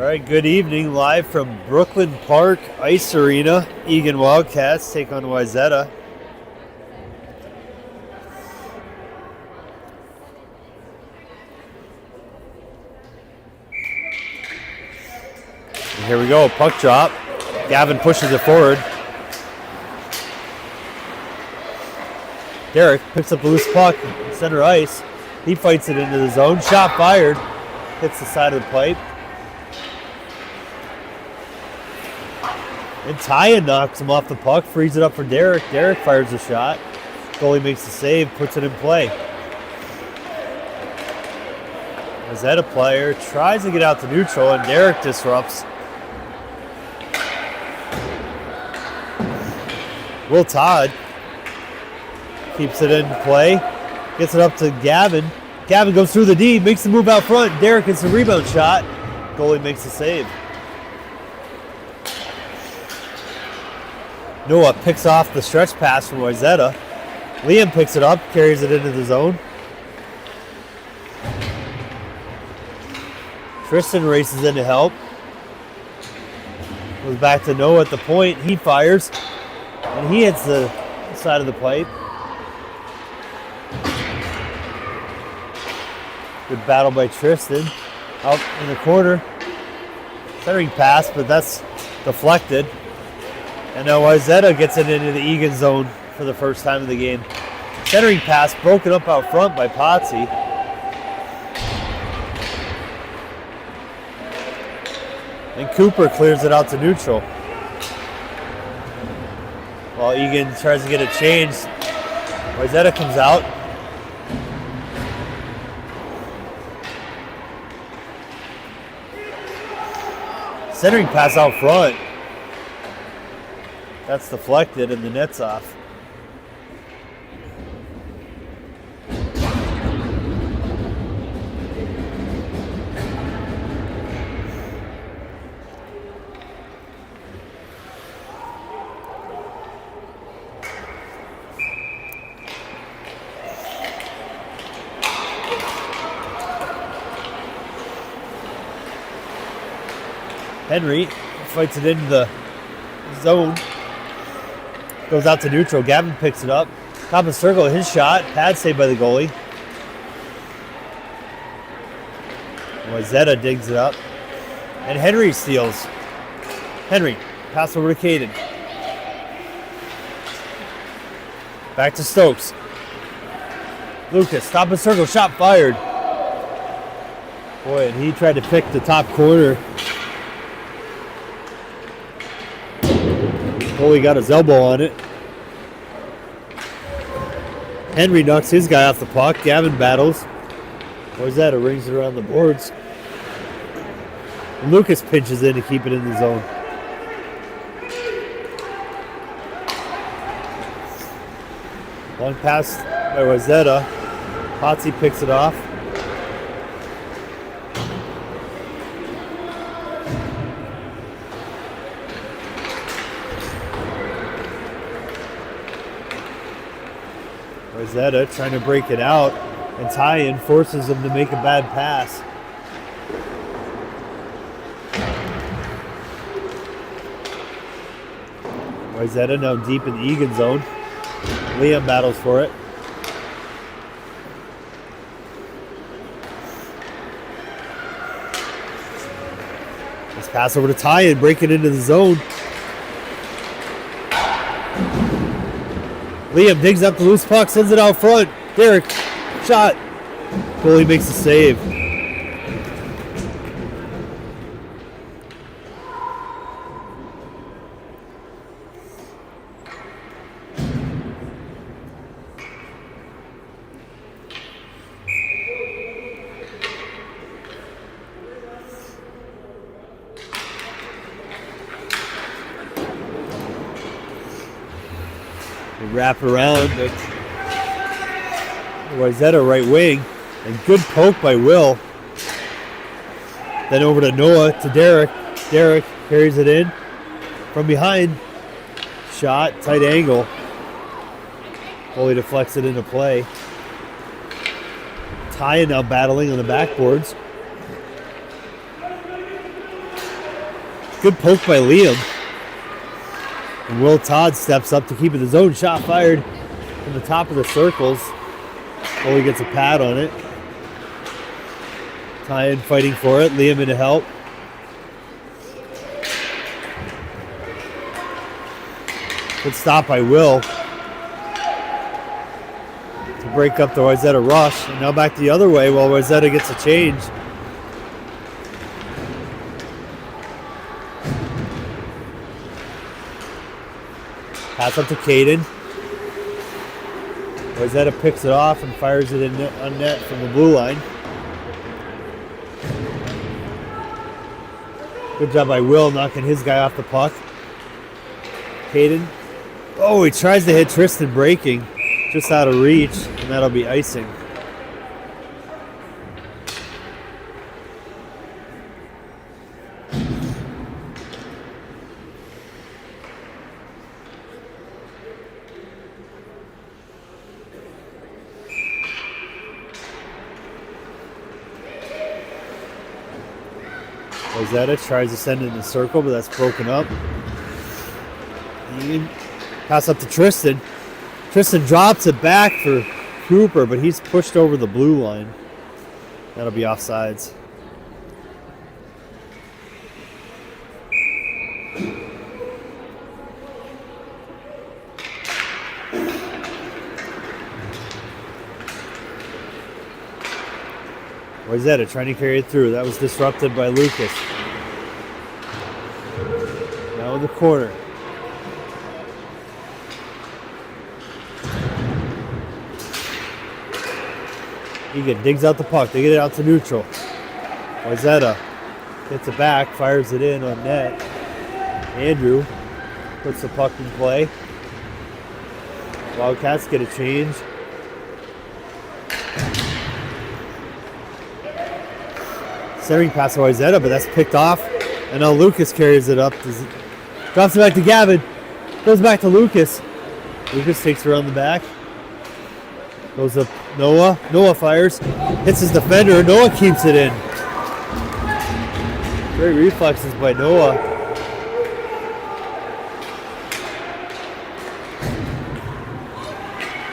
right, good evening. Live from Brooklyn Park Ice Arena. Eagan Wildcats take on Wayzata. And here we go, puck drop. Gavin pushes it forward. Derek picks up the loose puck, center ice. He fights it into the zone. Shot fired. Hits the side of the pipe. And Tyan knocks him off the puck, frees it up for Derek. Derek fires a shot. Goalie makes the save, puts it in play. Wayzata player tries to get out to neutral, and Derek disrupts. Will Todd keeps it in play, gets it up to Gavin. Gavin goes through the D, makes the move out front. Derek gets the rebound shot. Goalie makes the save. Noah picks off the stretch pass from Wayzata. Liam picks it up, carries it into the zone. Tristan races in to help. Goes back to Noah at the point. He fires, and he hits the side of the pipe. Good battle by Tristan. Out in the corner. Centering pass, but that's deflected. And now Wayzata gets it into the Eagan zone for the first time of the game. Centering pass broken up out front by Potsy. And Cooper clears it out to neutral. While Eagan tries to get it changed, Wayzata comes out. Centering pass out front. That's deflected and the net's off. Henry fights it into the zone. Goes out to neutral. Gavin picks it up. Top of circle, his shot. Pad saved by the goalie. Wayzata digs it up. And Henry steals. Henry, pass over to Caden. Back to Stokes. Lucas, top of circle, shot fired. Boy, and he tried to pick the top corner. Goalie got his elbow on it. Henry knocks his guy off the puck. Gavin battles. Wayzata rings it around the boards. Lucas pinches in to keep it in the zone. Long pass by Wayzata. Potsy picks it off. Wayzata trying to break it out, and Tyan forces him to make a bad pass. Wayzata now deep in the Eagan zone. Liam battles for it. Let's pass over to Tyan, break it into the zone. Liam digs up the loose puck, sends it out front. Derek, shot. Goalie makes the save. Wrap around. Wayzata right wing. And good poke by Will. Then over to Noah, to Derek. Derek carries it in. From behind. Shot, tight angle. Goalie deflects it into play. Tyan now battling on the backboards. Good poke by Liam. And Will Todd steps up to keep it his own. Shot fired from the top of the circles. Foley gets a pad on it. Tyan fighting for it. Liam in to help. Good stop by Will to break up the Wayzata rush. And now back the other way while Wayzata gets a change. Pass up to Caden. Wayzata picks it off and fires it in on net from the blue line. Good job by Will knocking his guy off the puck. Caden. Oh, he tries to hit Tristan breaking. Just out of reach, and that'll be icing. Wayzata tries to send it in the circle, but that's broken up. Pass up to Tristan. Tristan drops it back for Cooper, but he's pushed over the blue line. That'll be offsides. Wayzata trying to carry it through. That was disrupted by Lucas. Now in the corner. Eagan digs out the puck. They get it out to neutral. Wayzata gets it back, fires it in on net. Andrew puts the puck in play. Wildcats get a change. Centering pass to Wayzata, but that's picked off. And now Lucas carries it up. Drops it back to Gavin. Goes back to Lucas. Lucas takes her on the back. Goes up Noah. Noah fires. Hits his defender. Noah keeps it in. Great reflexes by Noah.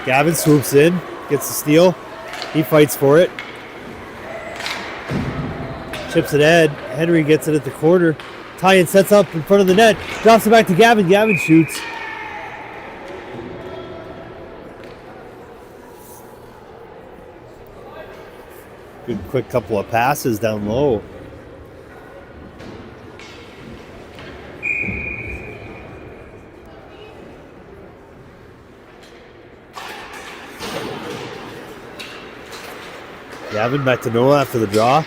Gavin swoops in. Gets the steal. He fights for it. Chips it ahead. Henry gets it at the corner. Tyan sets up in front of the net. Drops it back to Gavin. Gavin shoots. Good quick couple of passes down low. Gavin back to Noah after the draw.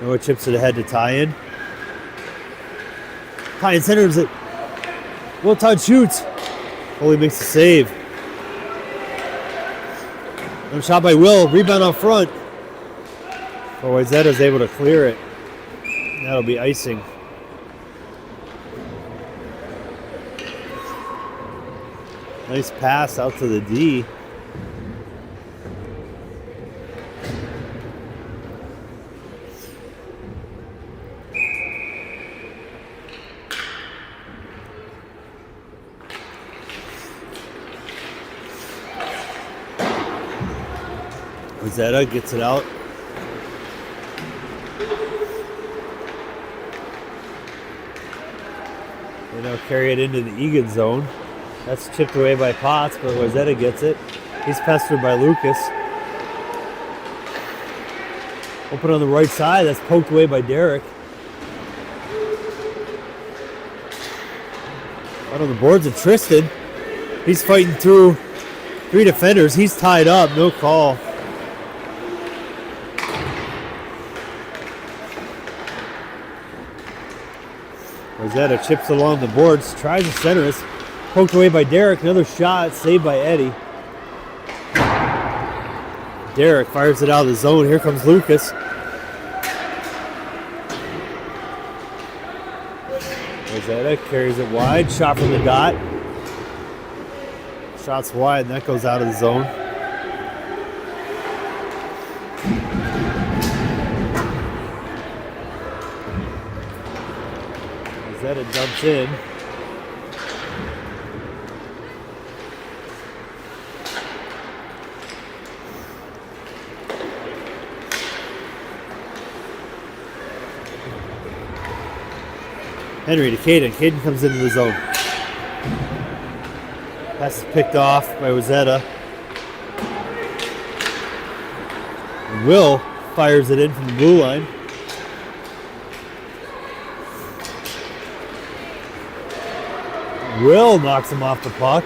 Noah chips it ahead to Tyan. Tyan centers it. Will Todd shoots. Foley makes a save. And shot by Will. Rebound out front. Oh, Wayzata's able to clear it. That'll be icing. Nice pass out to the D. Wayzata gets it out. They now carry it into the Eagan zone. That's chipped away by Potts, but Wayzata gets it. He's pestered by Lucas. Open on the right side. That's poked away by Derek. Out on the boards of Tristan. He's fighting through 3 defenders. He's tied up. No call. Wayzata chips along the boards, tries to center us. Poked away by Derek. Another shot, saved by Eddie. Derek fires it out of the zone. Here comes Lucas. Wayzata carries it wide. Shot from the dot. Shot's wide, and that goes out of the zone. Wayzata dumps in. Henry to Caden. Caden comes into the zone. Pass is picked off by Wayzata. Will fires it in from the blue line. Will knocks him off the puck.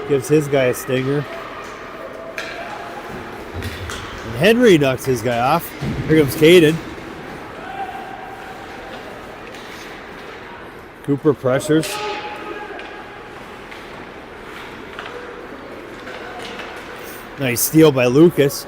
Gives his guy a stinger. And Henry knocks his guy off. Here comes Caden. Cooper pressures. Nice steal by Lucas.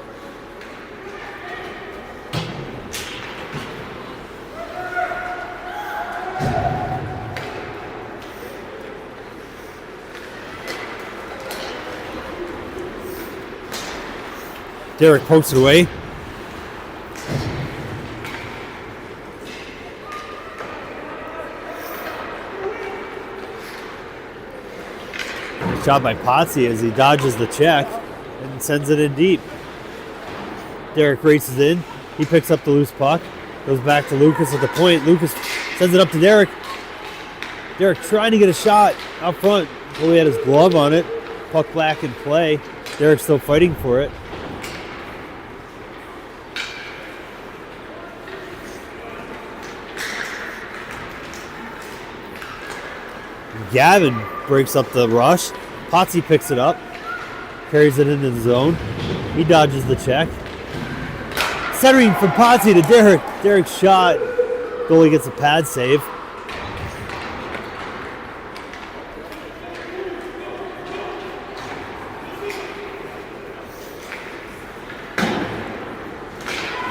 Derek pokes it away. Shot by Potsy as he dodges the check and sends it in deep. Derek races in. He picks up the loose puck. Goes back to Lucas at the point. Lucas sends it up to Derek. Derek trying to get a shot out front. He had his glove on it. Puck back in play. Derek still fighting for it. Gavin breaks up the rush. Potsy picks it up. Carries it into the zone. He dodges the check. Centering from Potsy to Derek. Derek's shot. Goalie gets a pad save.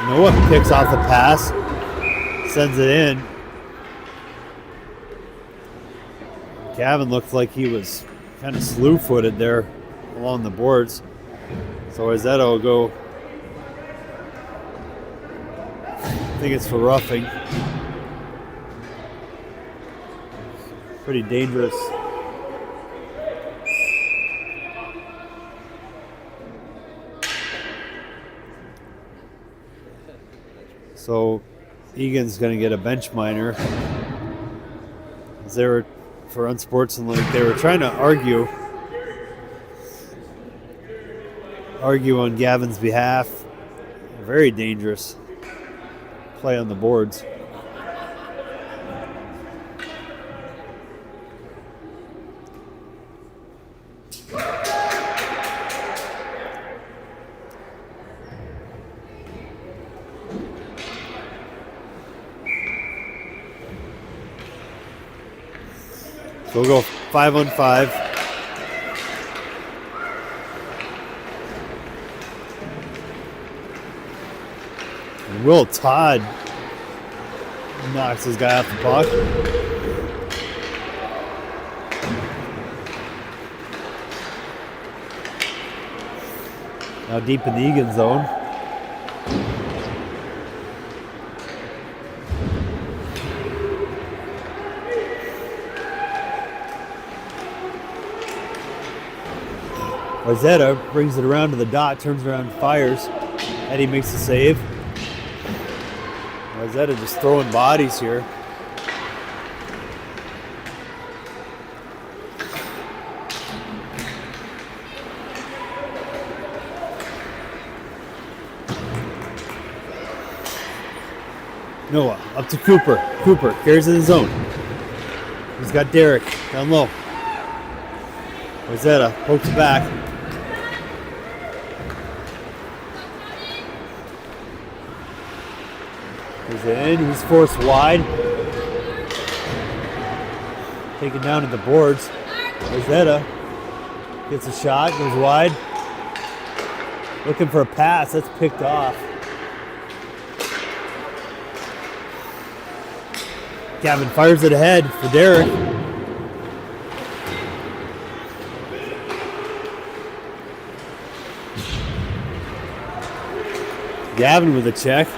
Noah picks off the pass. Sends it in. Gavin looked like he was kind of slew-footed there along the boards. So Wayzata will go. I think it's for roughing. Pretty dangerous. So Egan's going to get a bench minor. As they were, for unsportsmanlike, they were trying to argue on Gavin's behalf. Very dangerous play on the boards. So we'll go 5-on-5. And Will Todd knocks his guy off the puck. Now deep in the Eagan zone. Wayzata brings it around to the dot, turns around, fires. Eddie makes the save. Wayzata just throwing bodies here. Noah up to Cooper. Cooper carries in the zone. He's got Derek down low. Wayzata pokes back. He's in. He's forced wide. Taken down at the boards. Wayzata gets a shot, goes wide. Looking for a pass. That's picked off. Gavin fires it ahead for Derek. Gavin with a check.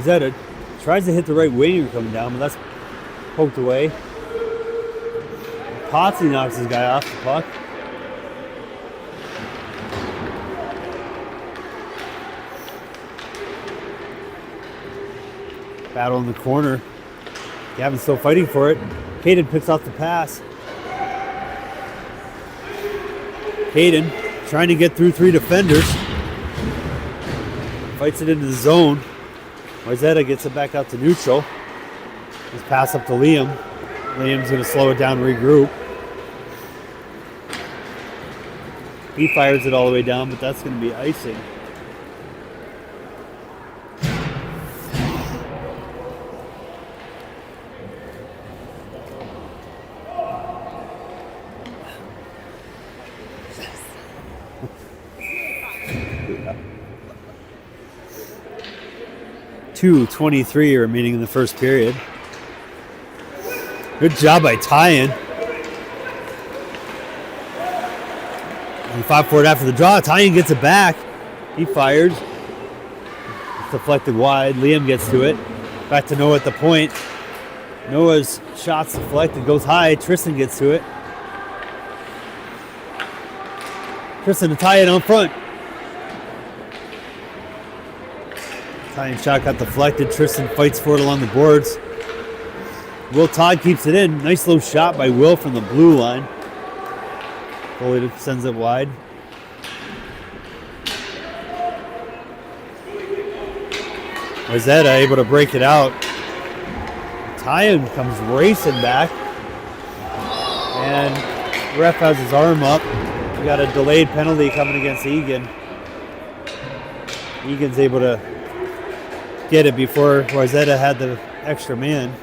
Wayzata tries to hit the right winger coming down, but that's poked away. Potsy knocks his guy off the puck. Battle in the corner. Gavin's still fighting for it. Caden picks off the pass. Caden trying to get through 3 defenders. Fights it into the zone. Wayzata gets it back out to neutral. Just pass up to Liam. Liam's going to slow it down, regroup. He fires it all the way down, but that's going to be icing. .2:23 remaining in the first period. Good job by Tyan. He fought for it after the draw. Tyan gets it back. He fires. It's deflected wide. Liam gets to it. Back to Noah at the point. Noah's shot's deflected. Goes high. Tristan gets to it. Tristan to Tyan on front. Tyan's shot got deflected. Tristan fights for it along the boards. Will Todd keeps it in. Nice low shot by Will from the blue line. Goalie sends it wide. Wayzata able to break it out. Tyan comes racing back. And ref has his arm up. We got a delayed penalty coming against Eagan. Eagan's able to get it before Wayzata had the extra man.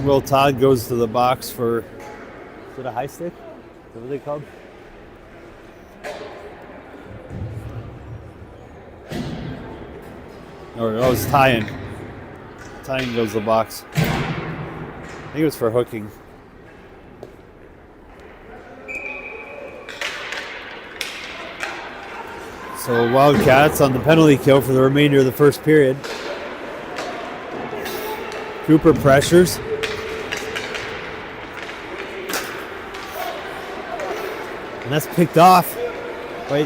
Will Todd goes to the box for, is it a high stick? Is that what they called? Oh, it's Tyan. Tyan goes to the box. I think it was for hooking. So Wildcats on the penalty kill for the remainder of the first period. Cooper pressures. And that's picked off by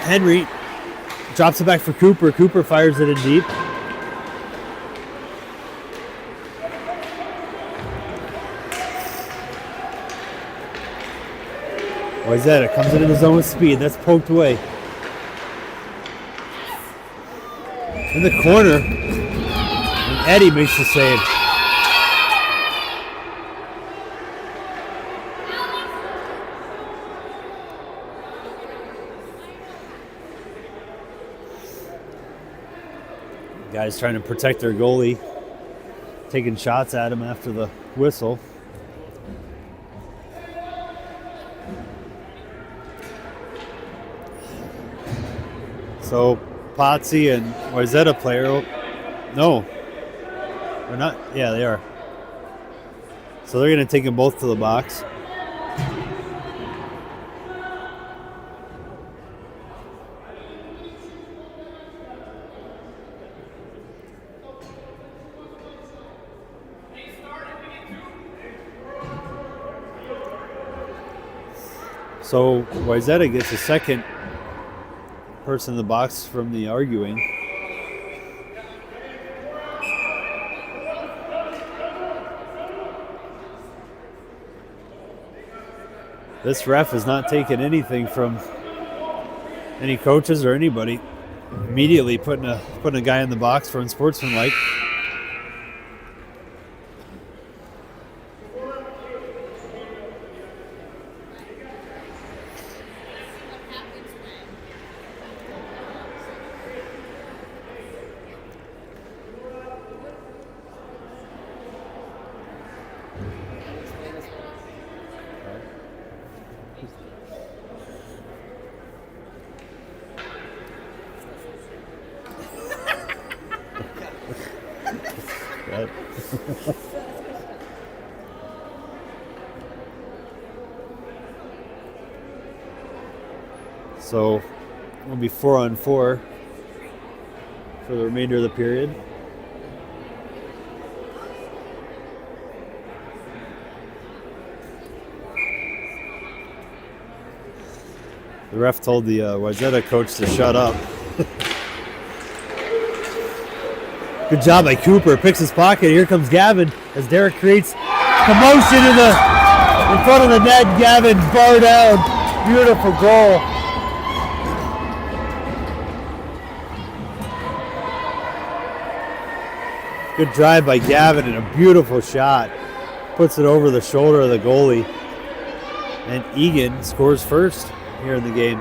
Henry. Drops it back for Cooper. Cooper fires it in deep. Wayzata comes into the zone with speed. That's poked away. In the corner. And Eddie makes the save. Guys trying to protect their goalie, taking shots at him after the whistle. So Potsy and Wayzata player, no, they're not. Yeah, they are. So they're going to take them both to the box. So Wayzata gets a second person in the box from the arguing. This ref has not taken anything from any coaches or anybody. Immediately putting a guy in the box for unsportsmanlike. So we'll be 4-on-4 for the remainder of the period. The ref told the Wayzata coach to shut up. Good job by Cooper. Picks his pocket. Here comes Gavin as Derek creates commotion in front of the net. Gavin bar down. Beautiful goal. Good drive by Gavin and a beautiful shot. Puts it over the shoulder of the goalie. And Eagan scores first here in the game.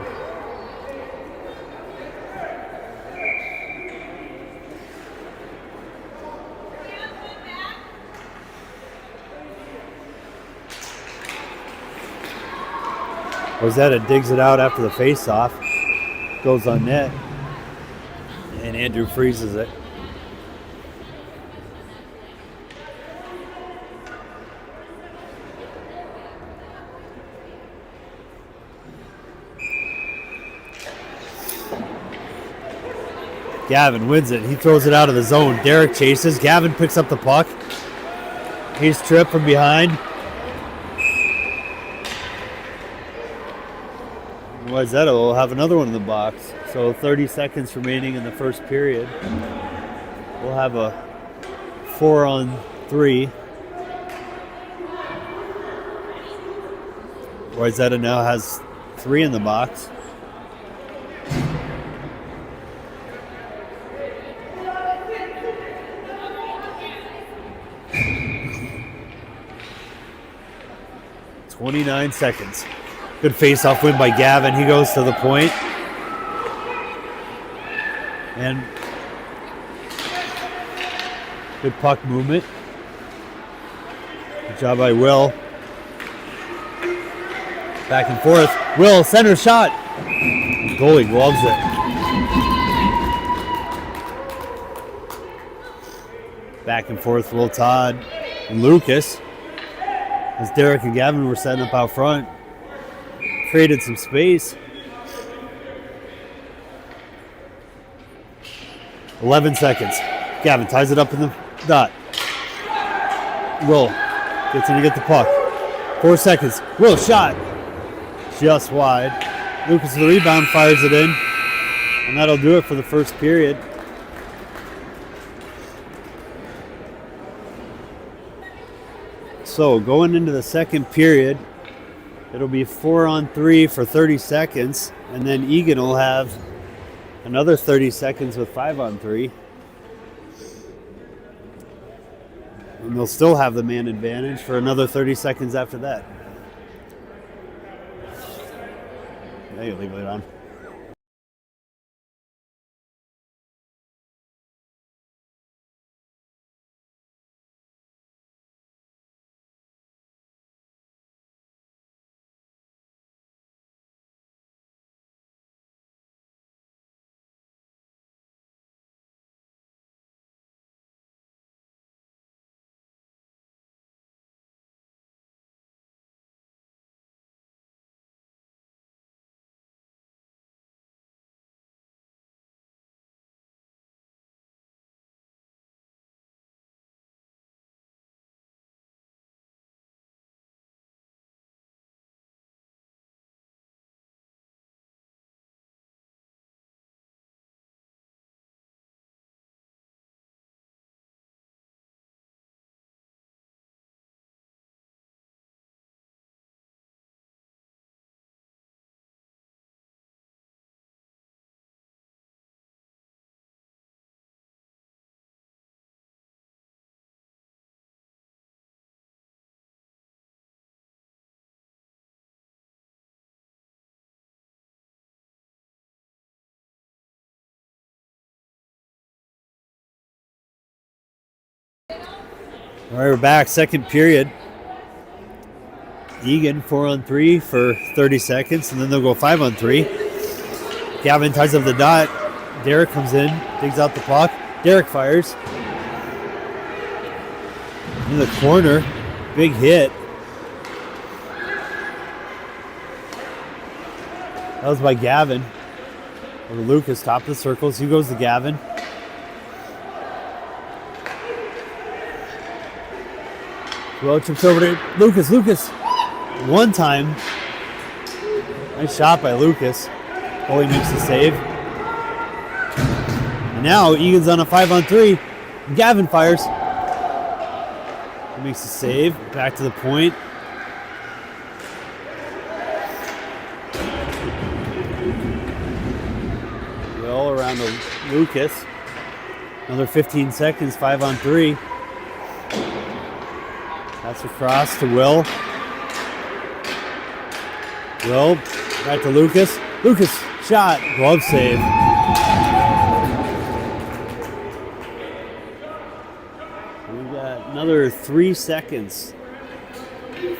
Wayzata digs it out after the face-off. Goes on net. And Andrew freezes it. Gavin wins it. He throws it out of the zone. Derek chases. Gavin picks up the puck. He's tripped from behind. Wayzata will have another one in the box. So 30 seconds remaining in the first period. We'll have a 4-on-3. Wayzata now has 3 in the box. .29 seconds. Good face-off win by Gavin. He goes to the point. And good puck movement. Good job by Will. Back and forth. Will, center shot. Goalie gloves it. Back and forth, Will Todd and Lucas. As Derek and Gavin were setting up out front. Created some space. 11 seconds. Gavin ties it up in the dot. Will gets in to get the puck. 4 seconds. Will shot. Just wide. Lucas the rebound, fires it in. And that'll do it for the first period. So going into the second period, it'll be 4-on-3 for 30 seconds, and then Eagan will have another 30 seconds with 5-on-3. And they'll still have the man advantage for another 30 seconds after that. Now you leave it on. All right, we're back. Second period. Eagan 4-on-3 for 30 seconds, and then they'll go 5-on-3. Gavin ties up the dot. Derek comes in, digs out the puck. Derek fires. In the corner. Big hit. That was by Gavin. Over Lucas, top of the circles. He goes to Gavin. Well, chips over to Lucas. Lucas, one time. Nice shot by Lucas. Goalie makes the save. And now Egan's on a 5-on-3. Gavin fires. He makes the save. Back to the point. Well, around to Lucas. Another 15 seconds, 5-on-3. That's across to Will. Will, back to Lucas. Lucas, shot, glove save. We got another 3 seconds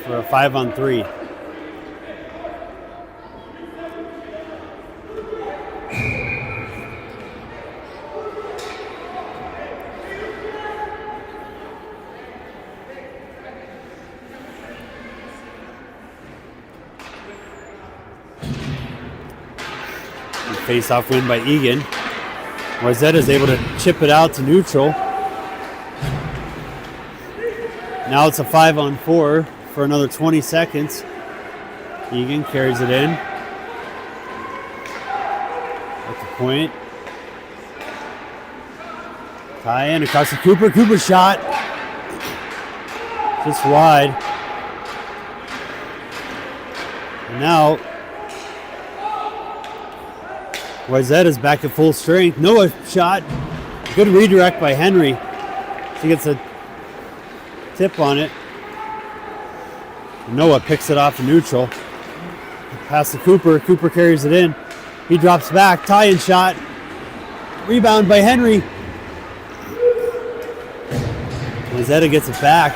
for a 5-on-3. Face-off win by Eagan. Wayzata is able to chip it out to neutral. Now it's a 5-on-4 for another 20 seconds. Eagan carries it in. At the point. Tie in across to Cooper. Cooper shot. Just wide. And now Wayzata's back at full strength. Noah shot. Good redirect by Henry. She gets a tip on it. Noah picks it off to neutral. Pass to Cooper. Cooper carries it in. He drops back. Tie-in shot. Rebound by Henry. Wayzata gets it back.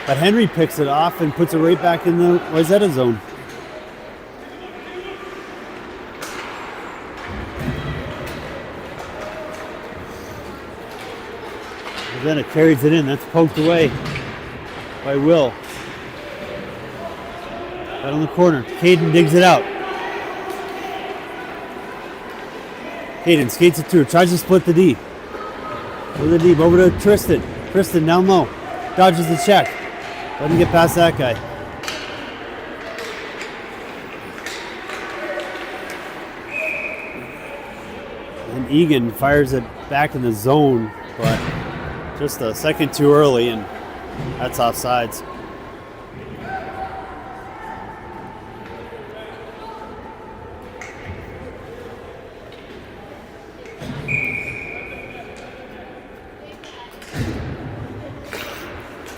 But Henry picks it off and puts it right back in the Wayzata zone. Then it carries it in. That's poked away by Will. Right on the corner. Caden digs it out. Caden skates it through. Tries to split the D. Over the deep. Over to Tristan. Tristan down low. Dodges the check. Doesn't get past that guy. And Eagan fires it back in the zone, but just a second too early, and that's offsides.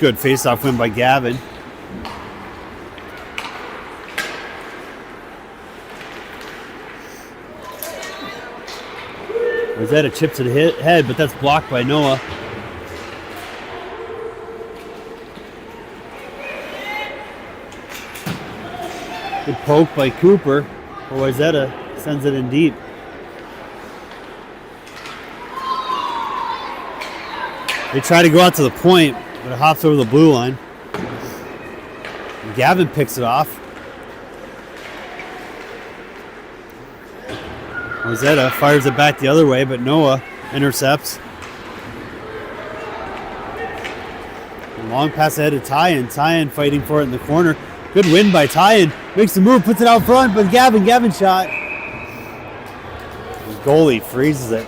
Good face-off win by Gavin. Wayzata chips to the head, but that's blocked by Noah. Good poke by Cooper. Wayzata sends it in deep. They try to go out to the point, but it hops over the blue line. And Gavin picks it off. Wayzata fires it back the other way, but Noah intercepts. And long pass ahead to Tyen. Tyen fighting for it in the corner. Good win by Tyen. Makes the move, puts it out front, but Gavin shot. The goalie freezes it.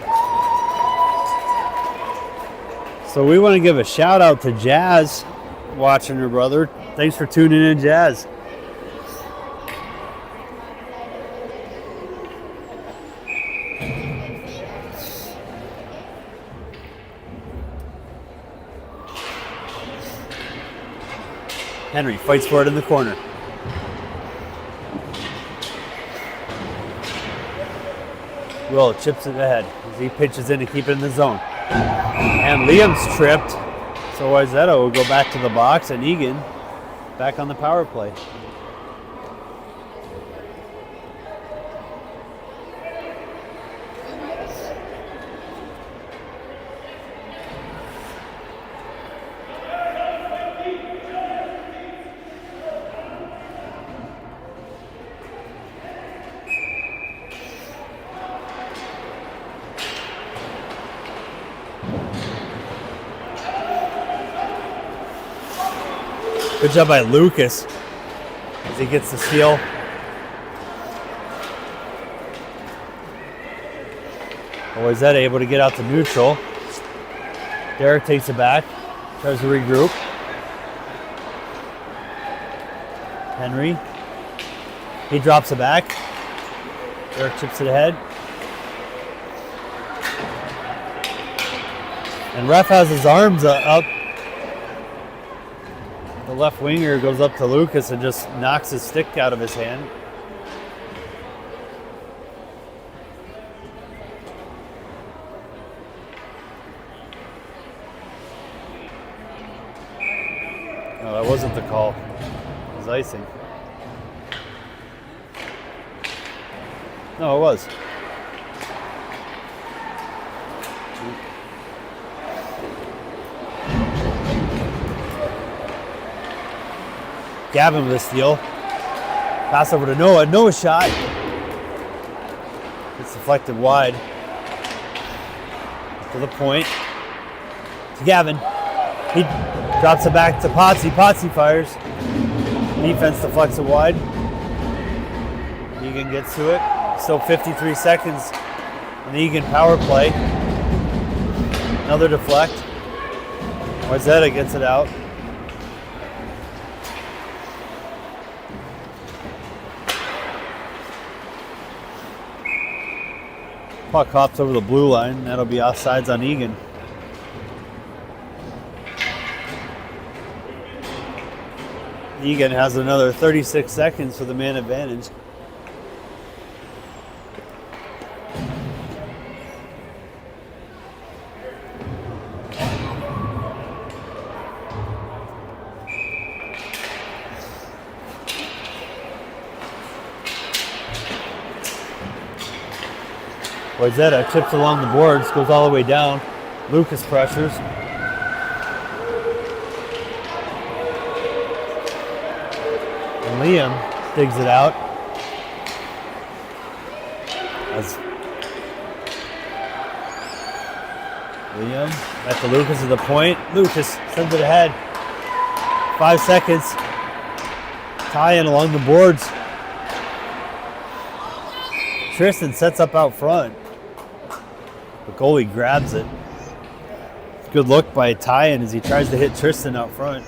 So we want to give a shout out to Jazz watching her brother. Thanks for tuning in, Jazz. Henry fights for it in the corner. Will chips it ahead as he pitches in to keep it in the zone. And Liam's tripped, so Wayzata will go back to the box, and Eagan back on the power play. Good job by Lucas as he gets the steal. Wayzata able to get out to neutral. Derek takes it back, tries to regroup. Henry, he drops it back. Derek chips it ahead. And ref has his arms up. The left winger goes up to Lucas and just knocks his stick out of his hand. No, that wasn't the call. It was icing. No, it was. Gavin with a steal. Pass over to Noah. Noah shot. It's deflected wide. To the point. To Gavin. He drops it back to Potsy. Potsy fires. Defense deflects it wide. Eagan gets to it. Still 53 seconds on the Eagan power play. Another deflect. Wayzata gets it out. Puck hops over the blue line. That'll be offsides on Eagan. Eagan has another 36 seconds for the man advantage. Wayzata chips along the boards, goes all the way down. Lucas pressures. And Liam digs it out. As Liam back to Lucas at the point. Lucas sends it ahead. 5 seconds. Tie-in along the boards. Tristan sets up out front. The goalie grabs it. Good look by Tyan as he tries to hit Tristan out front.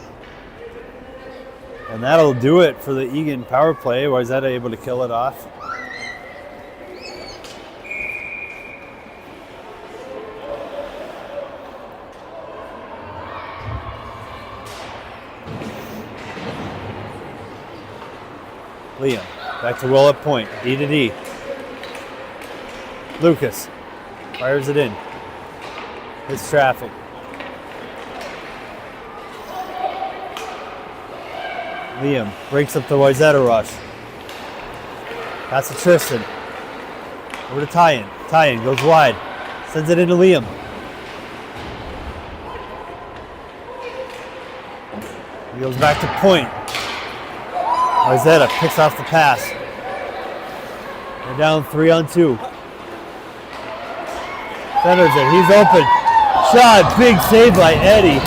And that'll do it for the Eagan power play. Wayzata able to kill it off. Liam back to Will at point. D to D. Lucas fires it in. Hits traffic. Liam breaks up the Wayzata rush. Pass to Tristan. Over to Tyan. Tyan goes wide. Sends it into Liam. He goes back to point. Wayzata picks off the pass. They're down 3-on-2. Centers it. He's open. Shot. Big save by Eddie.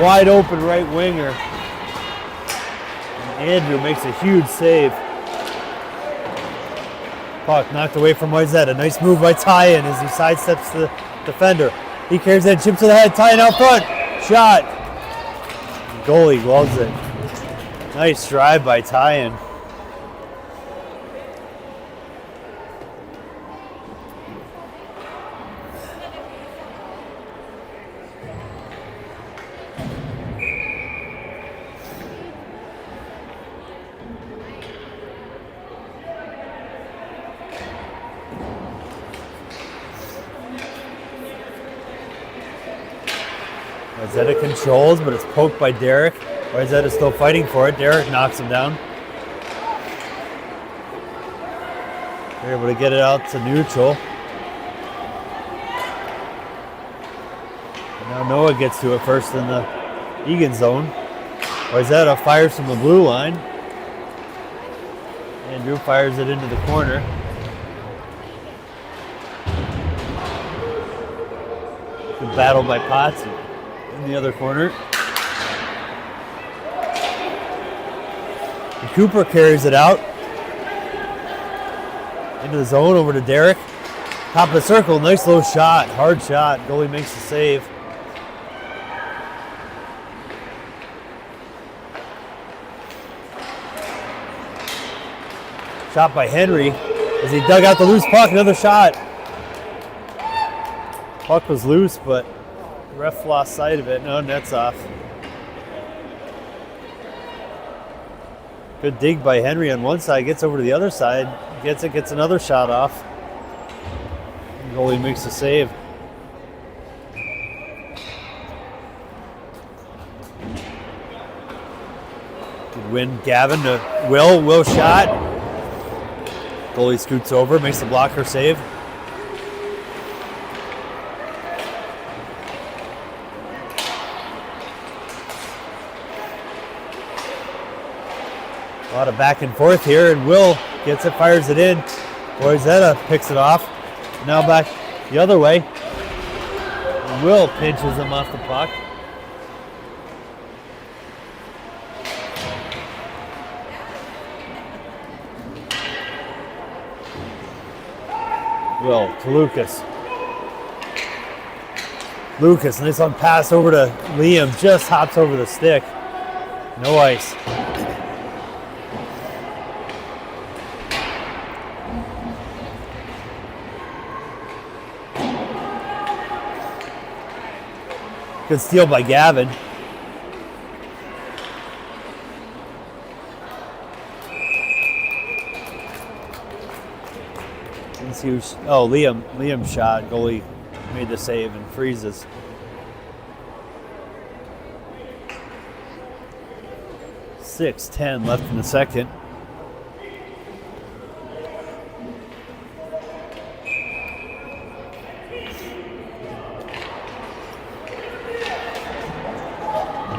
Wide open right winger. And Andrew makes a huge save. Puck knocked away from Wayzata. Nice move by Tyan as he sidesteps the defender. He carries it. Chips to the head. Tyan out front. Shot. The goalie gloves it. Nice drive by Tyan. Wayzata controls, but it's poked by Derek. Wayzata still fighting for it. Derek knocks him down. They're able to get it out to neutral. And now Noah gets to it first in the Eagan zone. Wayzata fires from the blue line. Andrew fires it into the corner. Good battle by Potsy in the other corner. Cooper carries it out. Into the zone, over to Derek. Top of the circle, nice low shot, hard shot. Goalie makes the save. Shot by Henry as he dug out the loose puck, another shot. Puck was loose, but the ref lost sight of it. No, net's off. Good dig by Henry on one side, gets over to the other side, gets another shot off. The goalie makes the save. Good win, Gavin to Will shot. Goalie scoots over, makes the blocker save. A lot of back and forth here, and Will gets it, fires it in. Wayzata picks it off. Now back the other way. Will pinches him off the puck. Will to Lucas. Lucas, nice long pass over to Liam, just hops over the stick. No ice. Good steal by Gavin. Let's see who's, oh, Liam shot. Goalie made the save and freezes. .6:10 left in the second.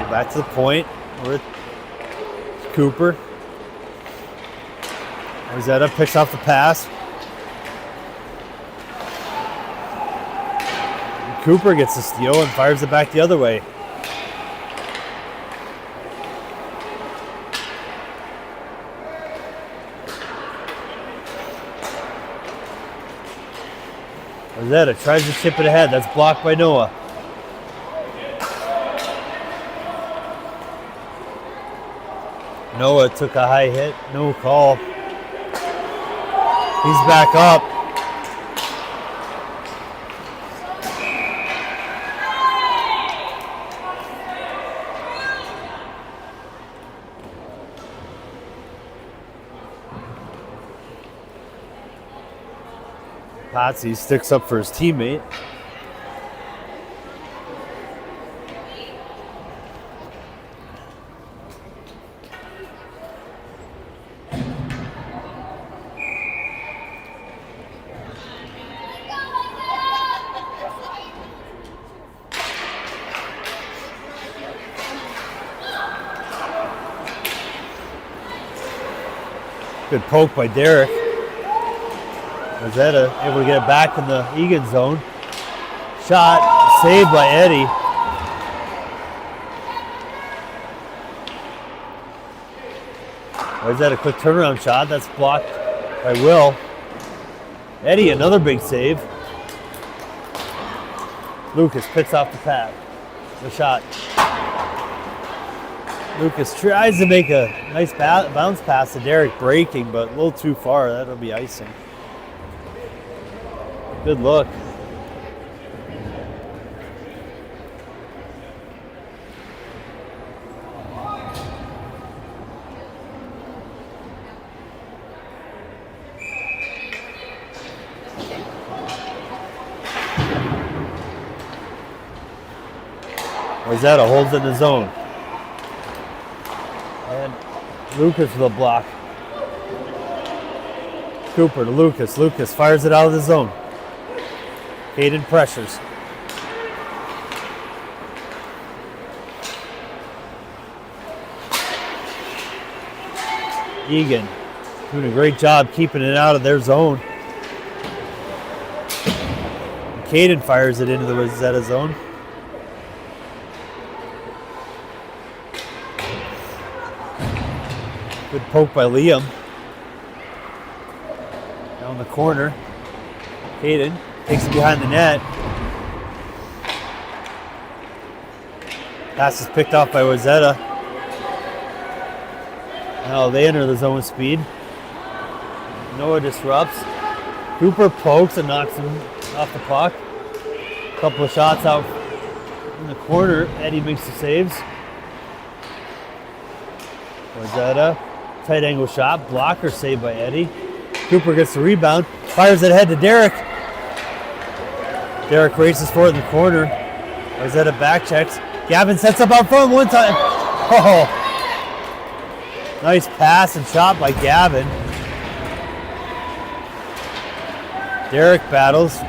Back to the point. With Cooper. Wayzata picks off the pass. And Cooper gets the steal and fires it back the other way. Wayzata tries to chip it ahead. That's blocked by Noah. Noah took a high hit, no call. He's back up. Patsy sticks up for his teammate. Good poke by Derek. Wayzata able to get it back in the Eagan zone. Shot saved by Eddie. Wayzata a quick turnaround shot. That's blocked by Will. Eddie, another big save. Lucas picks off the pad. The shot. Lucas tries to make a nice bounce pass to Derek, breaking, but a little too far. That'll be icing. Good look. Wayzata holds in the zone. And Lucas with a block. Cooper to Lucas. Lucas fires it out of the zone. Hayden pressures. Eagan doing a great job keeping it out of their zone. Caden fires it into the Wayzata zone. Good poke by Liam. Down the corner. Caden takes it behind the net. Pass is picked off by Wayzata. Now they enter the zone speed. Noah disrupts. Cooper pokes and knocks him off the puck. A couple of shots out in the corner. Eddie makes the saves. Wayzata, tight angle shot. Blocker saved by Eddie. Cooper gets the rebound. Fires it ahead to Derek. Derek races for it in the corner. Wayzata back checks. Gavin sets up out front one time. Oh, nice pass and shot by Gavin. Derek battles.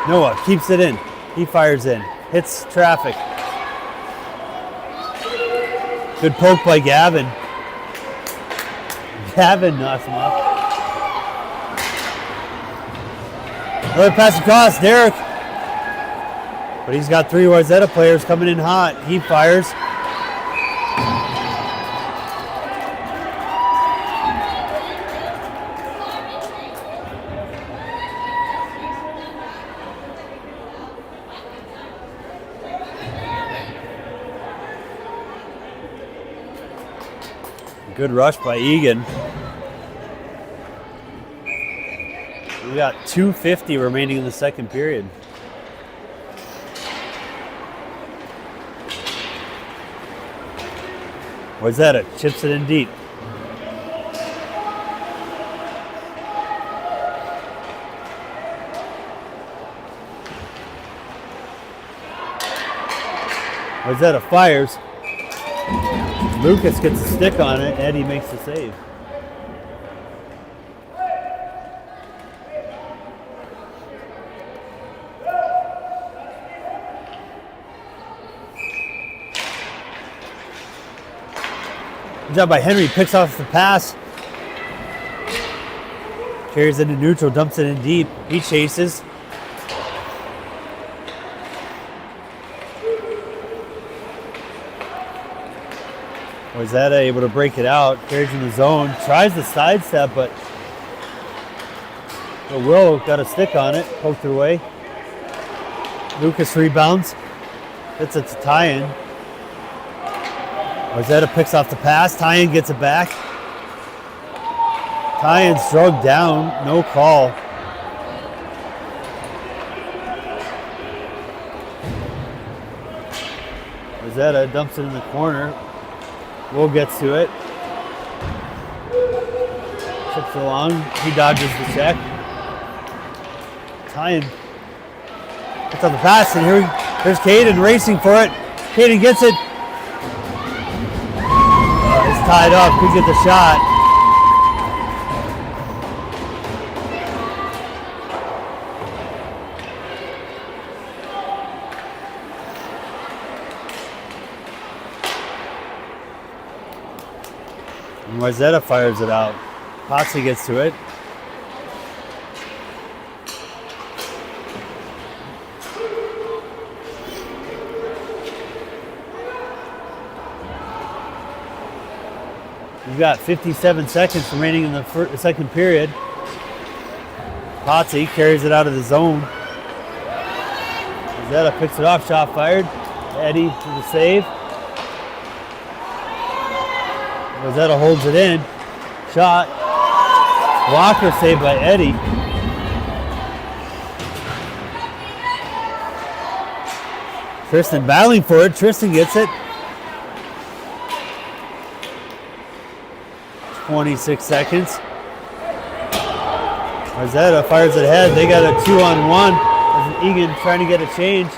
Noah keeps it in. He fires in. Hits traffic. Good poke by Gavin. Gavin knocks him off. Another pass across, Derek. But he's got 3 Wayzata players coming in hot. He fires. Good rush by Eagan. We got 2:50 remaining in the second period. Wayzata chips it in deep. Wayzata fires. Lucas gets a stick on it. Eddie makes the save. Good job by Henry. Picks off the pass. Carries into neutral. Dumps it in deep. He chases. Wayzata able to break it out, carries in the zone, tries to sidestep, but Will got a stick on it, poked it away. Lucas rebounds, hits it to Tyen. Wayzata picks off the pass, Tyen gets it back. Tyen's drugged down, no call. Wayzata dumps it in the corner. Will gets to it. Chips along. He dodges the check. Tyen gets on the pass, and here's Caden racing for it. Caden gets it. It's tied up. Could get the shot. And Wayzata fires it out. Potsy gets to it. We've got 57 seconds remaining in the second period. Potsy carries it out of the zone. Wayzata picks it off, shot fired. Eddie to the save. Wayzata holds it in. Shot. Walker saved by Eddie. Tristan battling for it. Tristan gets it. 26 seconds. Wayzata fires it ahead. They got a 2-on-1. As Eagan trying to get a change.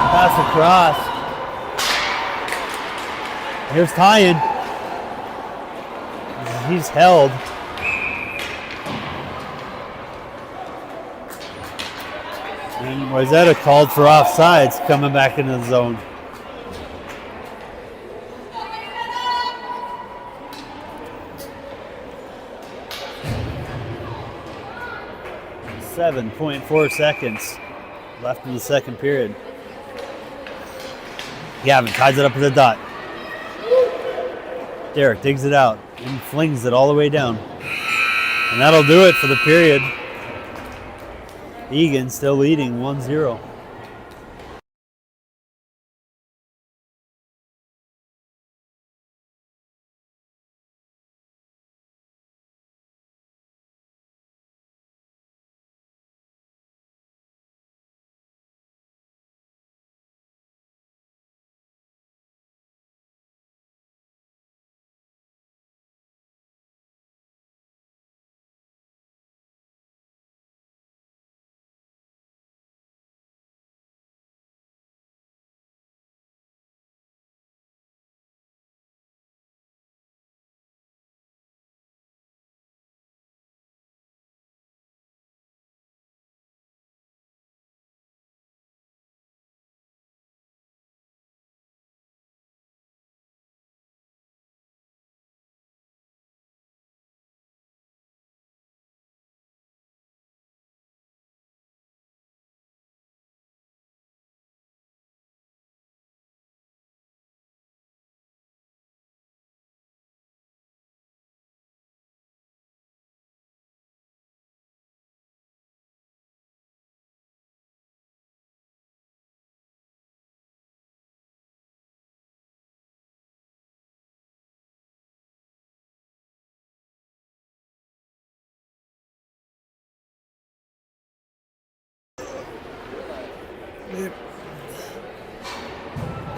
Pass across. Here's Tyen. He's held. And Wayzata called for offsides coming back into the zone. .4 seconds. left in the second period. Gavin ties it up to the dot. Derek digs it out and flings it all the way down. And that'll do it for the period. Eagan still leading 1-0.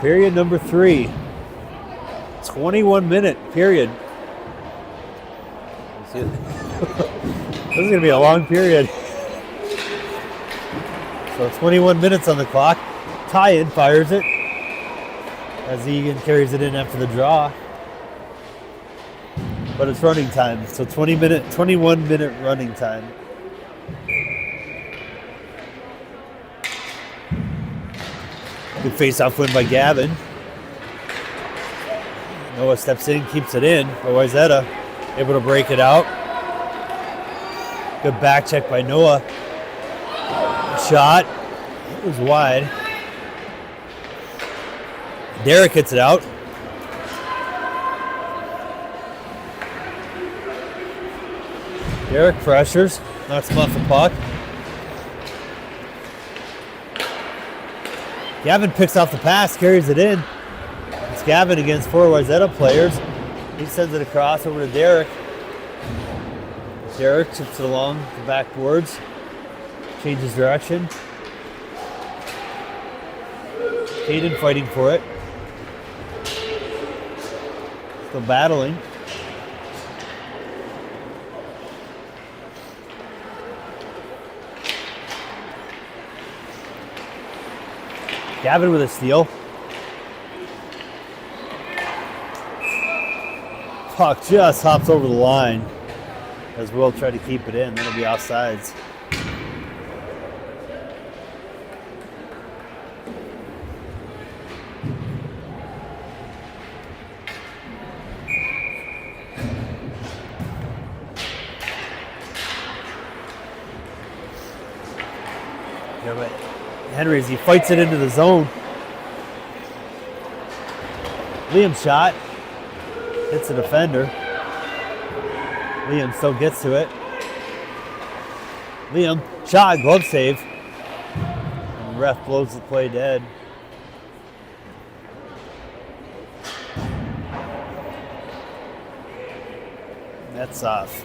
Period number 3. 21-minute period. This is going to be a long period. So 21 minutes on the clock. Tyan fires it as Eagan carries it in after the draw. But it's running time, so 21-minute running time. Good face-off win by Gavin. Noah steps in, keeps it in. But Wayzata able to break it out. Good back check by Noah. Shot. It was wide. Derek hits it out. Derek pressures. Knocks him off the puck. Gavin picks off the pass, carries it in. It's Gavin against 4 Wayzata players. He sends it across over to Derek. Derek chips it along the backboards. Changes direction. Hayden fighting for it. Still battling. Gavin with a steal. Puck just hops over the line as Will tried to keep it in. That'll be offsides. Henry as he fights it into the zone. Liam shot. Hits the defender. Liam still gets to it. Liam shot, glove save. And the ref blows the play dead. That's off.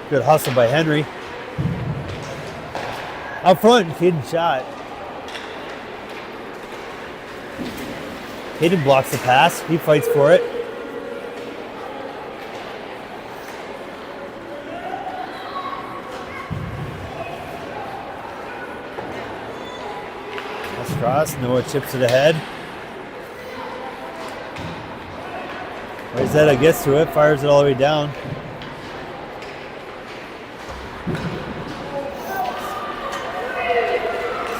Good hustle by Henry. Out front, Caden shot. Caden blocks the pass. He fights for it. That's cross. Noah chips it ahead. Wayzata gets to it, fires it all the way down.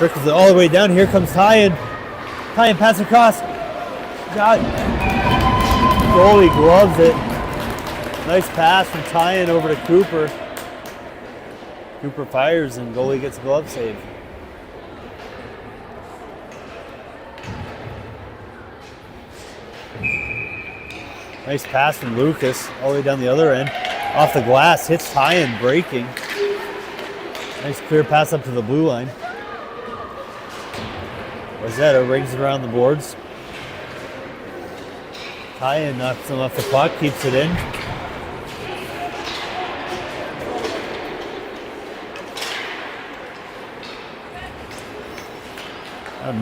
Trickles it all the way down. Here comes Tyan. Tyan pass across. Shot. Goalie gloves it. Nice pass from Tyan over to Cooper. Cooper fires and goalie gets a glove save. Nice pass from Lucas all the way down the other end. Off the glass, hits Tyan, breaking. Nice clear pass up to the blue line. Wayzata rings it around the boards. Tyan knocks him off the puck, keeps it in.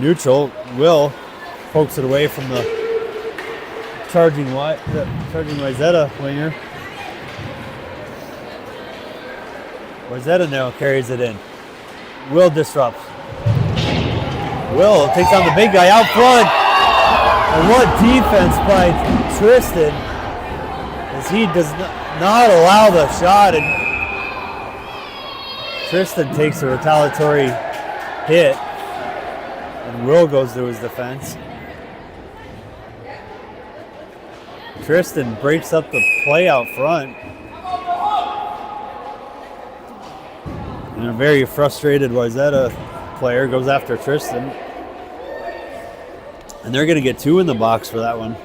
Neutral, Will pokes it away from the charging Wayzata winger. Wayzata now carries it in. Will disrupts. Will takes on the big guy out front. And what defense by Tristan, as he does not allow the shot, and Tristan takes a retaliatory hit, and Will goes to his defense. Tristan breaks up the play out front. And a very frustrated Wayzata player goes after Tristan. And they're going to get 2 in the box for that one.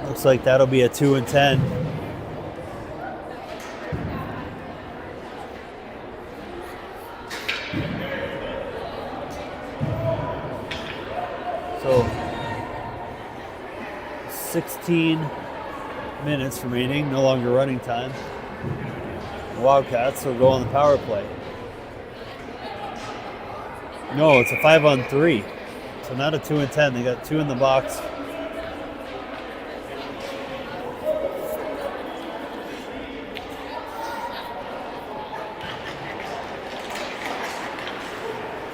Looks like that'll be a 2 and 10. So 16 minutes remaining, no longer running time. The Wildcats will go on the power play. No, it's a 5-on-3. So not a 2 and 10. They got 2 in the box.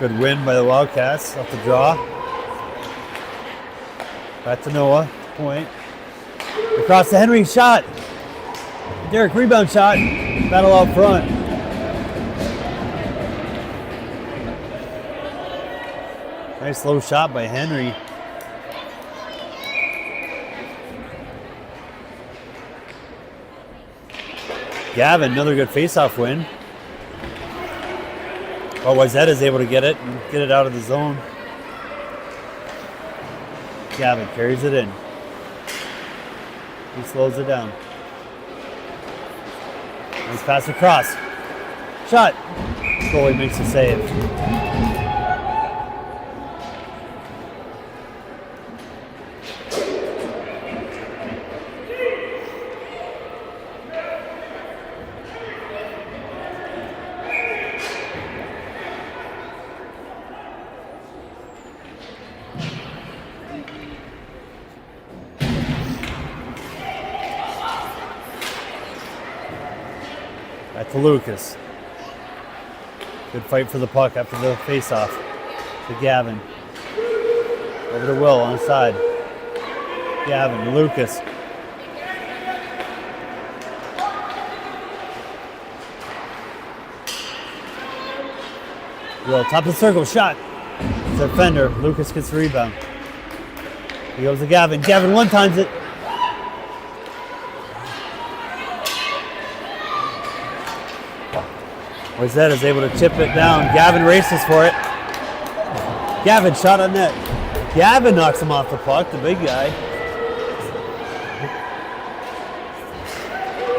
Good win by the Wildcats off the draw. Back to Noah, point. Across to Henry, shot. Derek, rebound shot. Battle out front. Nice low shot by Henry. Gavin, another good faceoff win. Well, Wayzata is able to get it and get it out of the zone. Gavin carries it in. He slows it down. Nice pass across. Shot. Goalie makes a save. Back to Lucas. Good fight for the puck after the face-off. To Gavin. Over to Will on the side. Gavin to Lucas. Will, top of the circle, shot. It's a defender. Lucas gets the rebound. He goes to Gavin. Gavin one-times it. Wayzata is able to chip it down. Gavin races for it. Gavin shot on net. Gavin knocks him off the puck, the big guy.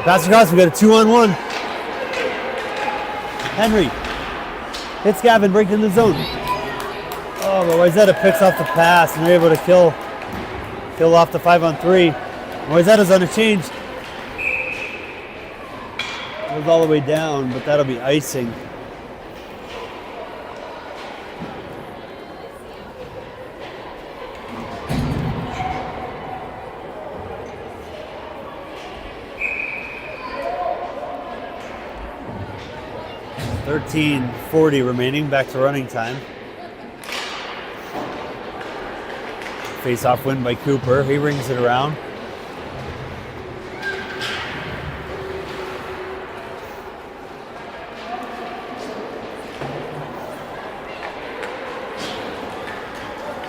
Pass across, we got a 2-on-1. Henry hits Gavin, breaking the zone. Oh, but Wayzata picks off the pass and they're able to kill off the 5-on-3. Wayzata's on a change. Goes all the way down, but that'll be icing. .40 remaining, back to running time. Face-off win by Cooper. He rings it around.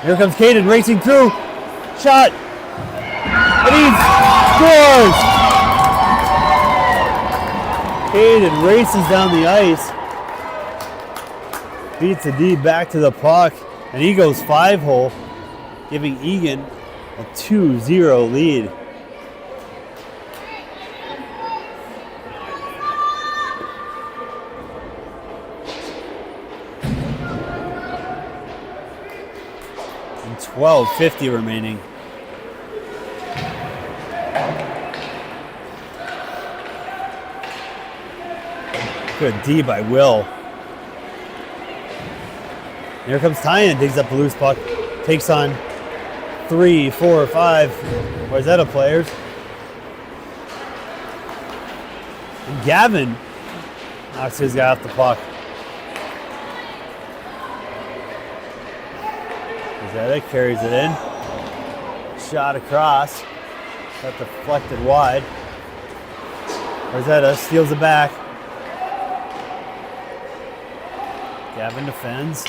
Here comes Caden racing through. Shot. And he scores. Caden races down the ice. Beats the D back to the puck. And he goes 5-hole, giving Eagan a 2-0 lead. And 12:50 remaining. Good D by Will. Here comes Tyan, digs up the loose puck, takes on 3, 4, 5 Wayzata players. And Gavin knocks his guy off the puck. Wayzata carries it in. Shot across. Got deflected wide. Wayzata steals it back. Gavin defends.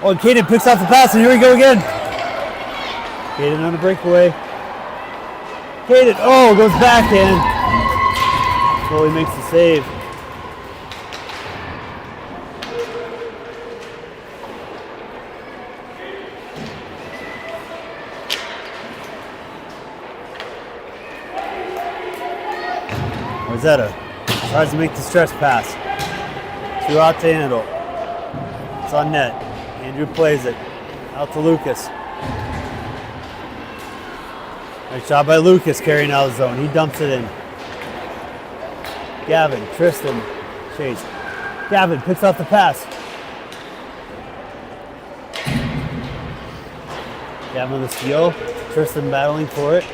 Oh, and Caden picks off the pass, and here we go again. Caden on a breakaway. Caden, oh, goes backhand. Goalie makes the save. Wayzata tries to make the stretch pass. 2 out to handle. It's on net. Andrew plays it. Out to Lucas. Nice job by Lucas carrying out of the zone. He dumps it in. Gavin, Tristan, Chase. Gavin picks off the pass. Gavin with the steal. Tristan battling for it.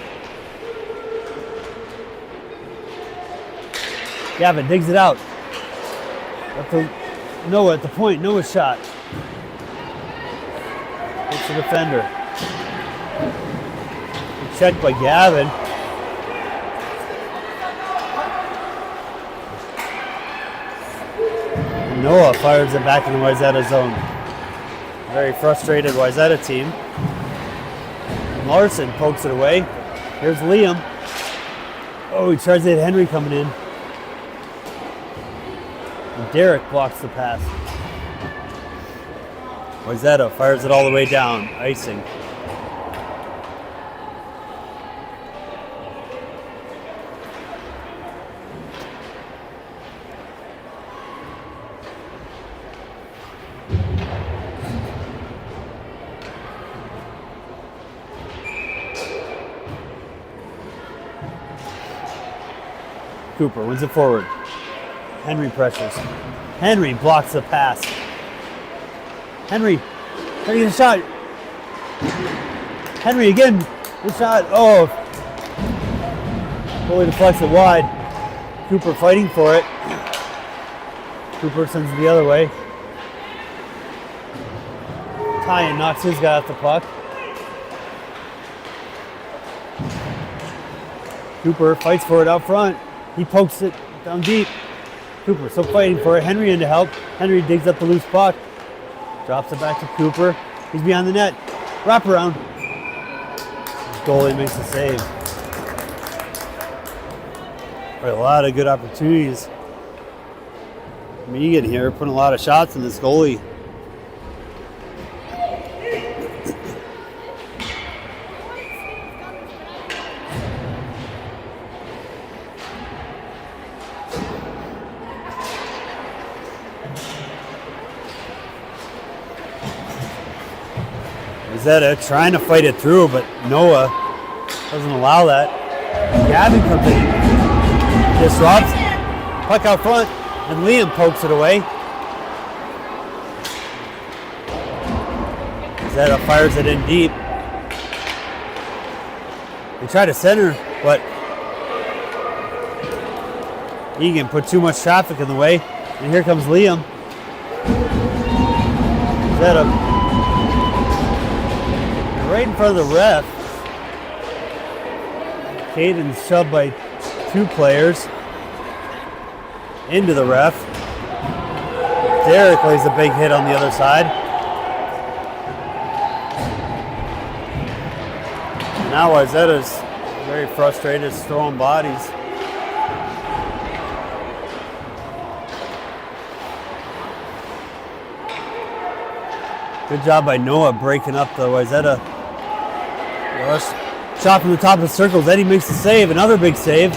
Gavin digs it out. Up to Noah at the point. Noah's shot. It's the defender. Good check by Gavin. And Noah fires it back in the Wayzata zone. Very frustrated Wayzata team. Larson pokes it away. Here's Liam. Oh, he tries to hit Henry coming in. And Derek blocks the pass. Wayzata fires it all the way down, icing. Cooper wins it forward. Henry pressures. Henry blocks the pass. Henry, trying to get a shot. Henry again, good shot. Oh, goalie deflects it wide. Cooper fighting for it. Cooper sends it the other way. Tyan knocks his guy off the puck. Cooper fights for it out front. He pokes it down deep. Cooper still fighting for it. Henry in to help. Henry digs up the loose puck. Drops it back to Cooper. He's behind the net. Wrap around. Goalie makes the save. A lot of good opportunities. Eagan here putting a lot of shots in this goalie. Wayzata trying to fight it through, but Noah doesn't allow that. Gavin comes in, disrupts, puck out front, and Liam pokes it away. Wayzata fires it in deep. They try to center, but Eagan put too much traffic in the way, and here comes Liam. Wayzata right in front of the ref. Caden's shoved by 2 players into the ref. Derek lays a big hit on the other side. Now Wayzata's very frustrated, throwing bodies. Good job by Noah breaking up the Wayzata rush. Shot from the top of the circles. Eddie makes the save. Another big save.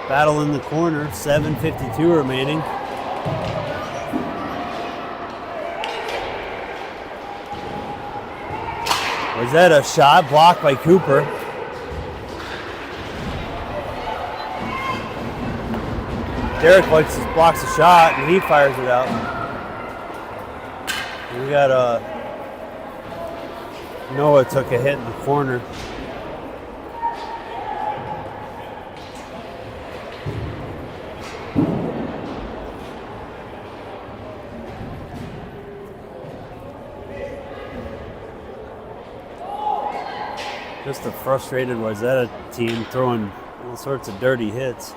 Battle in the corner. 7:52 remaining. Wayzata shot blocked by Cooper. Derek blocks a shot and he fires it out. We got Noah took a hit in the corner. Just a frustrated Wayzata team throwing all sorts of dirty hits.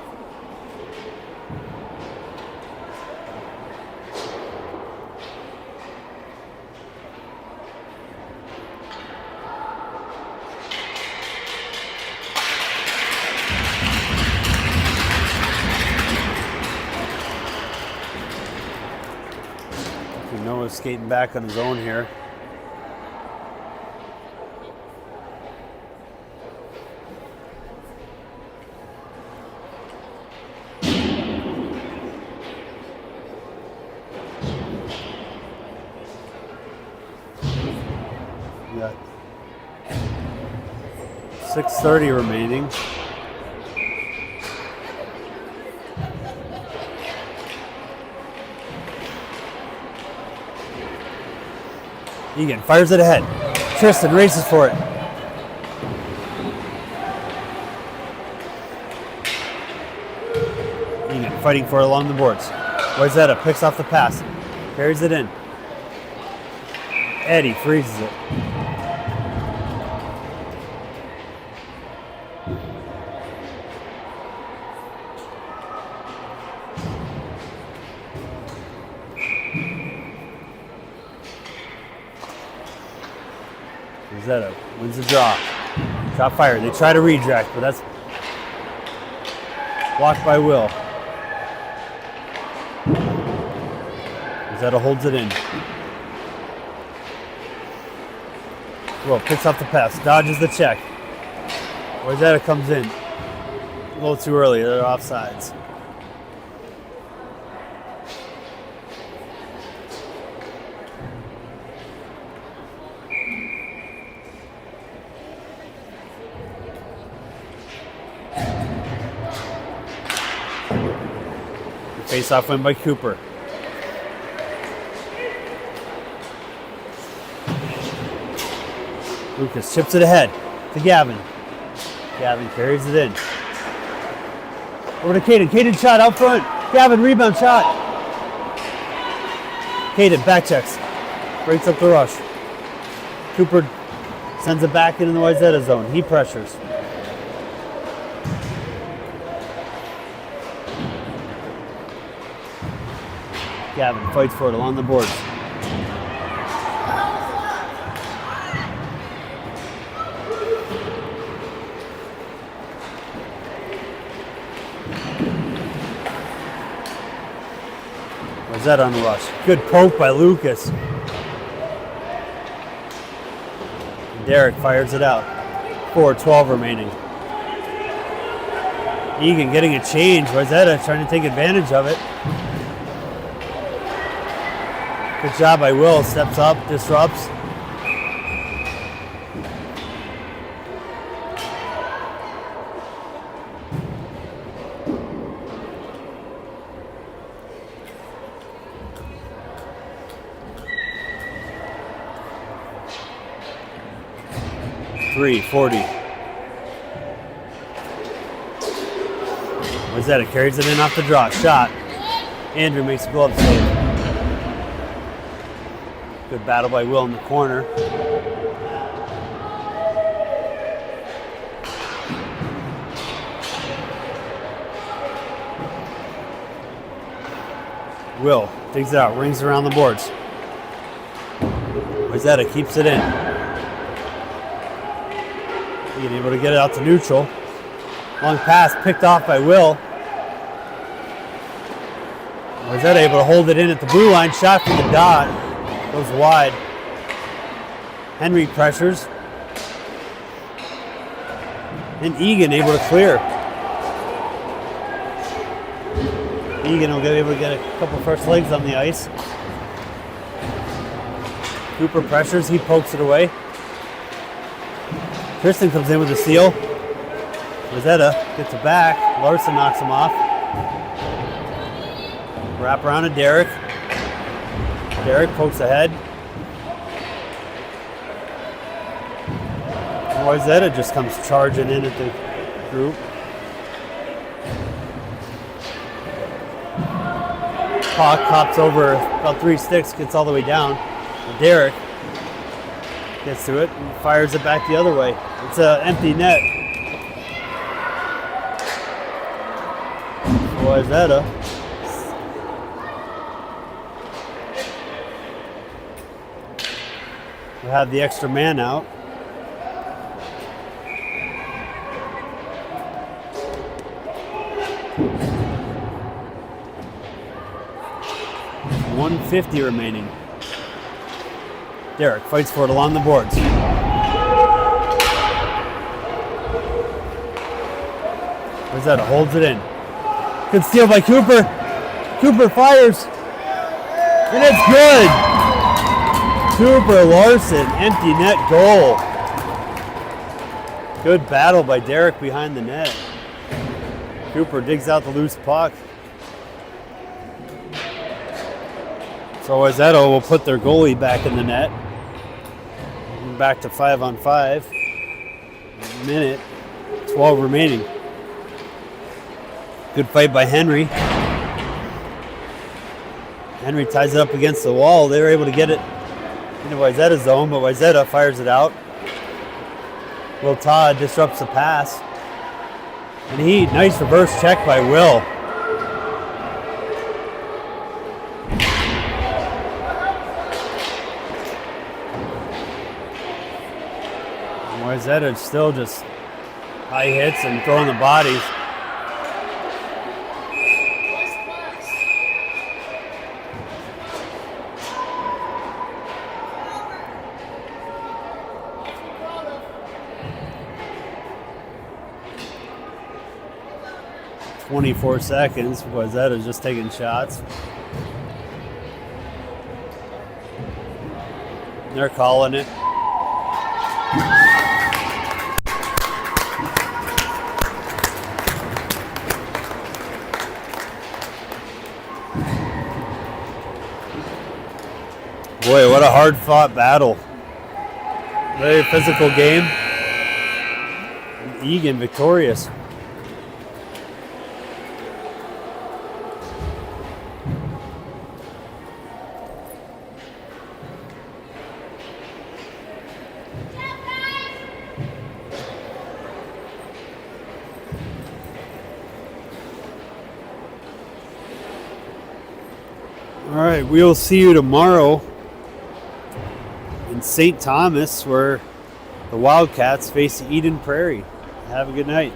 Noah's skating back on his own here. We got 6:30 remaining. Eagan fires it ahead. Tristan races for it. Eagan fighting for it along the boards. Wayzata picks off the pass. Carries it in. Eddie freezes it. Wayzata wins the draw. Shot fired. They try to redirect, but that's blocked by Will. Wayzata holds it in. Will picks up the pass, dodges the check. Wayzata comes in. A little too early. They're offsides. Face-off win by Cooper. Lucas chips it ahead to Gavin. Gavin carries it in. Over to Caden. Caden shot out front. Gavin rebound shot. Caden back checks. Breaks up the rush. Cooper sends it back into the Wayzata zone. He pressures. Gavin fights for it along the boards. Wayzata on the rush. Good poke by Lucas. Derek fires it out. 4:12 remaining. Eagan getting a change. Wayzata trying to take advantage of it. Good job by Will. Steps up, disrupts. .340. Wayzata carries it in off the draw. Shot. Andrew makes a glove save. Good battle by Will in the corner. Will digs it out, rings around the boards. Wayzata keeps it in. Being able to get it out to neutral. Long pass picked off by Will. Wayzata able to hold it in at the blue line. Shot from the dot. Goes wide. Henry pressures. And Eagan able to clear. Eagan will be able to get a couple fresh legs on the ice. Cooper pressures, he pokes it away. Kristen comes in with a steal. Wayzata gets it back. Larson knocks him off. Wrap around to Derek. Derek pokes ahead. Wayzata just comes charging in at the group. Puck hops over about 3 sticks, gets all the way down. Derek gets to it and fires it back the other way. It's an empty net. Wayzata. We'll have the extra man out. .150 remaining. Derek fights for it along the boards. Wayzata holds it in. Good steal by Cooper. Cooper fires. And it's good. Cooper Larson, empty net goal. Good battle by Derek behind the net. Cooper digs out the loose puck. So Wayzata will put their goalie back in the net. Back to 5-on-5. Minute 12 remaining. Good fight by Henry. Henry ties it up against the wall. They were able to get it into Wayzata's zone, but Wayzata fires it out. Will Todd disrupts the pass. And nice reverse check by Will. Wayzata still just high hits and throwing the bodies. .24 seconds. Wayzata just taking shots. They're calling it. Boy, what a hard-fought battle. Very physical game. Eagan victorious. All right, we'll see you tomorrow in St. Thomas, where the Wildcats face Eden Prairie. Have a good night.